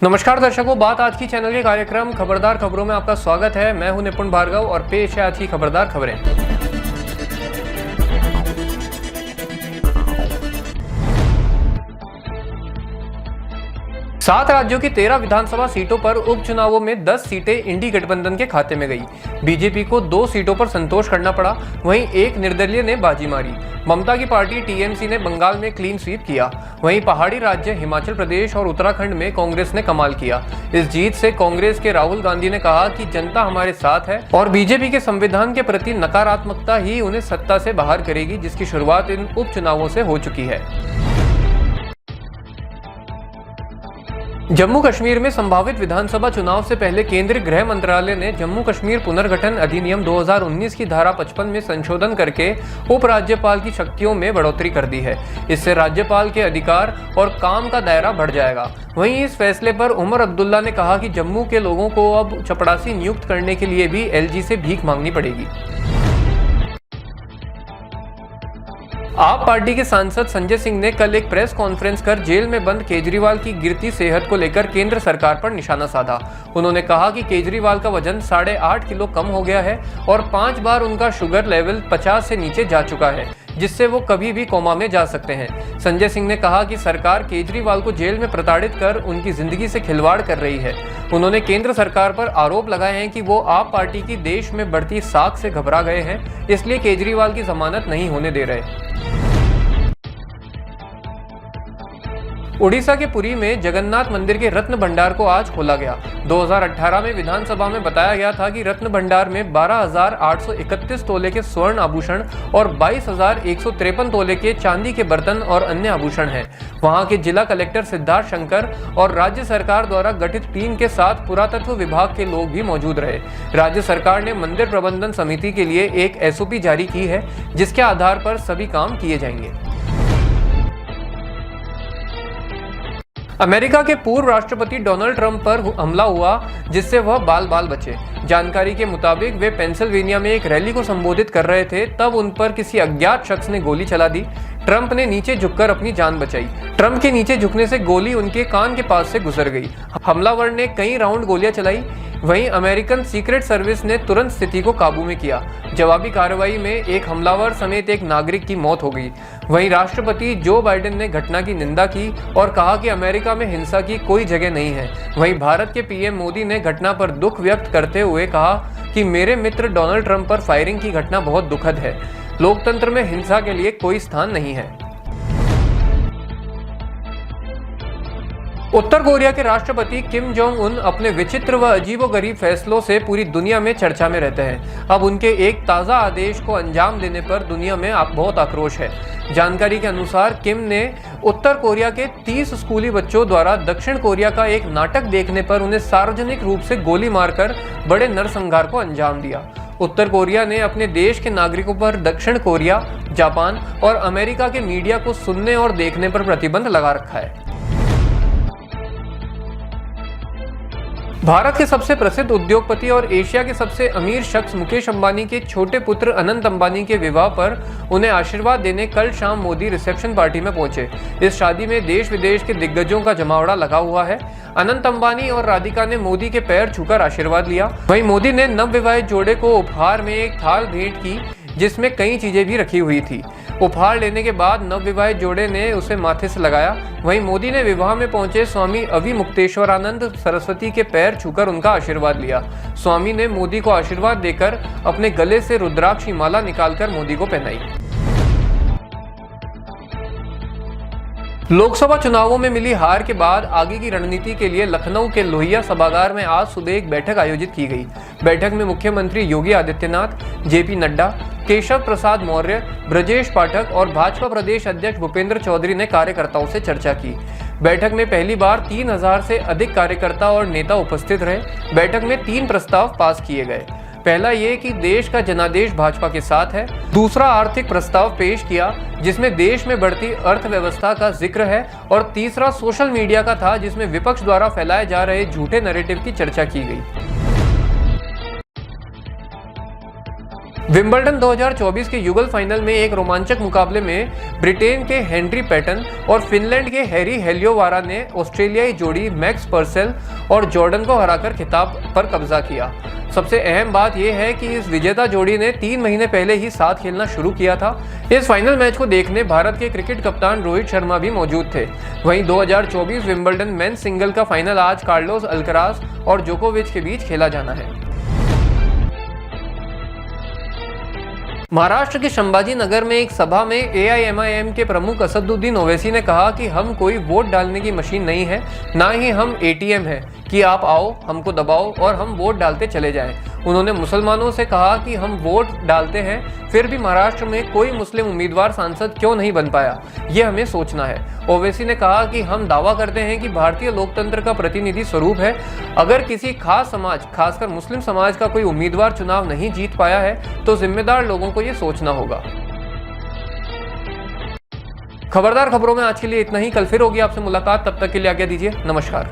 नमस्कार दर्शकों, बात आज की चैनल के कार्यक्रम खबरदार खबरों में आपका स्वागत है। मैं हूं निपुण भार्गव और पेश है आज की खबरदार खबरें। 7 राज्यों की 13 विधानसभा सीटों पर उपचुनावों में 10 सीटें इंडी गठबंधन के खाते में गई। बीजेपी को 2 सीटों पर संतोष करना पड़ा, वहीं एक निर्दलीय ने बाजी मारी। ममता की पार्टी टीएमसी ने बंगाल में क्लीन स्वीप किया। वहीं पहाड़ी राज्य हिमाचल प्रदेश और उत्तराखंड में कांग्रेस ने कमाल किया। इस जीत से कांग्रेस के राहुल गांधी ने कहा कि जनता हमारे साथ है और बीजेपी के संविधान के प्रति नकारात्मकता ही उन्हें सत्ता से बाहर करेगी, जिसकी शुरुआत इन उपचुनावों से हो चुकी है। जम्मू कश्मीर में संभावित विधानसभा चुनाव से पहले केंद्रीय गृह मंत्रालय ने जम्मू कश्मीर पुनर्गठन अधिनियम 2019 की धारा 55 में संशोधन करके उपराज्यपाल की शक्तियों में बढ़ोतरी कर दी है। इससे राज्यपाल के अधिकार और काम का दायरा बढ़ जाएगा। वहीं इस फैसले पर उमर अब्दुल्ला ने कहा कि जम्मू के लोगों को अब चपड़ासी नियुक्त करने के लिए भी एलजी से भीख मांगनी पड़ेगी। आप पार्टी के सांसद संजय सिंह ने कल एक प्रेस कॉन्फ्रेंस कर जेल में बंद केजरीवाल की गिरती सेहत को लेकर केंद्र सरकार पर निशाना साधा। उन्होंने कहा कि केजरीवाल का वजन 8.5 किलो कम हो गया है और 5 बार उनका शुगर लेवल 50 से नीचे जा चुका है, जिससे वो कभी भी कोमा में जा सकते हैं। संजय सिंह ने कहा कि सरकार केजरीवाल को जेल में प्रताड़ित कर उनकी जिंदगी से खिलवाड़ कर रही है। उन्होंने केंद्र सरकार पर आरोप लगाए हैं कि वो आप पार्टी की देश में बढ़ती साख से घबरा गए हैं, इसलिए केजरीवाल की जमानत नहीं होने दे रहे। उड़ीसा के पुरी में जगन्नाथ मंदिर के रत्न भंडार को आज खोला गया। 2018 में विधानसभा में बताया गया था कि रत्न भंडार में 12,831 तोले के स्वर्ण आभूषण और 22,153 तोले के चांदी के बर्तन और अन्य आभूषण हैं। वहां के जिला कलेक्टर सिद्धार्थ शंकर और राज्य सरकार द्वारा गठित टीम के साथ पुरातत्व विभाग के लोग भी मौजूद रहे। राज्य सरकार ने मंदिर प्रबंधन समिति के लिए एक एसओपी जारी की है, जिसके आधार पर सभी काम किए जाएंगे। अमेरिका के पूर्व राष्ट्रपति डोनाल्ड ट्रंप पर हमला हुआ, जिससे वह बाल बाल बचे। जानकारी के मुताबिक वे पेंसिल्वेनिया में एक रैली को संबोधित कर रहे थे, तब उन पर किसी अज्ञात शख्स ने गोली चला दी। ट्रंप ने नीचे झुककर अपनी जान बचाई। ट्रंप के नीचे झुकने से गोली उनके कान के पास से गुजर गई। हमलावर ने कई राउंड गोलियां चलाई। वहीं अमेरिकन सीक्रेट सर्विस ने तुरंत स्थिति को काबू में किया। जवाबी कार्रवाई में एक हमलावर समेत एक नागरिक की मौत हो गई। वहीं राष्ट्रपति जो बाइडेन ने घटना की निंदा की और कहा कि अमेरिका में हिंसा की कोई जगह नहीं है। वहीं भारत के पीएम मोदी ने घटना पर दुख व्यक्त करते हुए कहा कि मेरे मित्र डोनाल्ड ट्रंप पर फायरिंग की घटना बहुत दुखद है। लोकतंत्र में हिंसा के लिए कोई स्थान नहीं है। उत्तर कोरिया के राष्ट्रपति किम जोंग उन अपने विचित्र व अजीबोगरीब फैसलों से पूरी दुनिया में चर्चा में रहते हैं। अब उनके एक ताज़ा आदेश को अंजाम देने पर दुनिया में बहुत आक्रोश है। जानकारी के अनुसार किम ने उत्तर कोरिया के 30 स्कूली बच्चों द्वारा दक्षिण कोरिया का एक नाटक देखने पर उन्हें सार्वजनिक रूप से गोली मारकर बड़े नरसंहार को अंजाम दिया। उत्तर कोरिया ने अपने देश के नागरिकों पर दक्षिण कोरिया, जापान और अमेरिका के मीडिया को सुनने और देखने पर प्रतिबंध लगा रखा है। भारत के सबसे प्रसिद्ध उद्योगपति और एशिया के सबसे अमीर शख्स मुकेश अंबानी के छोटे पुत्र अनंत अंबानी के विवाह पर उन्हें आशीर्वाद देने कल शाम मोदी रिसेप्शन पार्टी में पहुंचे। इस शादी में देश विदेश के दिग्गजों का जमावड़ा लगा हुआ है। अनंत अंबानी और राधिका ने मोदी के पैर छूकर आशीर्वाद लिया। वहीं मोदी ने नवविवाहित जोड़े को उपहार में एक थाल भेंट की, जिसमें कई चीजें भी रखी हुई थी। उपहार लेने के बाद नवविवाहित जोड़े ने उसे माथे से लगाया। वहीं मोदी ने विवाह में पहुंचे स्वामी अविमुक्तेश्वरानंद सरस्वती के पैर छूकर उनका आशीर्वाद लिया। स्वामी ने मोदी को आशीर्वाद देकर अपने गले से रुद्राक्ष की माला निकालकर मोदी को पहनाई। लोकसभा चुनावों में मिली हार के बाद आगे की रणनीति के लिए लखनऊ के लोहिया सभागार में आज सुबह एक बैठक आयोजित की गई। बैठक में मुख्यमंत्री योगी आदित्यनाथ, जेपी नड्डा, केशव प्रसाद मौर्य, ब्रजेश पाठक और भाजपा प्रदेश अध्यक्ष भूपेंद्र चौधरी ने कार्यकर्ताओं से चर्चा की। बैठक में पहली बार 3000 से अधिक कार्यकर्ता और नेता उपस्थित रहे। बैठक में 3 प्रस्ताव पास किए गए। पहला ये कि देश का जनादेश भाजपा के साथ है। दूसरा आर्थिक प्रस्ताव पेश किया, जिसमें देश में बढ़ती अर्थव्यवस्था का जिक्र है। और तीसरा सोशल मीडिया का था, जिसमें विपक्ष द्वारा फैलाए जा रहे झूठे नैरेटिव की चर्चा की गई। विंबलडन 2024 के युगल फाइनल में एक रोमांचक मुकाबले में ब्रिटेन के हेनरी पैटन और फिनलैंड के हैरी हेलियोवारा ने ऑस्ट्रेलियाई जोड़ी मैक्स पर्सेल और जॉर्डन को हराकर खिताब पर कब्जा किया। सबसे अहम बात यह है कि इस विजेता जोड़ी ने 3 महीने पहले ही साथ खेलना शुरू किया था। इस फाइनल मैच को देखने भारत के क्रिकेट कप्तान रोहित शर्मा भी मौजूद थे। वहीं 2024 विंबलडन मेंस सिंगल का फाइनल आज कार्लोस अल्कराज और जोकोविच के बीच खेला जाना है। महाराष्ट्र के संभाजी नगर में एक सभा में AIMIM के प्रमुख असदुद्दीन ओवैसी ने कहा कि हम कोई वोट डालने की मशीन नहीं है, ना ही हम ATM है कि आप आओ, हमको दबाओ और हम वोट डालते चले जाएं। उन्होंने मुसलमानों से कहा कि हम वोट डालते हैं, फिर भी महाराष्ट्र में कोई मुस्लिम उम्मीदवार सांसद क्यों नहीं बन पाया, ये हमें सोचना है। ओवैसी ने कहा कि हम दावा करते हैं कि भारतीय लोकतंत्र का प्रतिनिधि स्वरूप है। अगर किसी खास समाज, खासकर मुस्लिम समाज का कोई उम्मीदवार चुनाव नहीं जीत पाया है तो जिम्मेदार लोगों को ये सोचना होगा। खबरदार खबरों में आज के लिए इतना ही। कल फिर होगी आपसे मुलाकात, तब तक के लिए आज्ञा दीजिए। नमस्कार।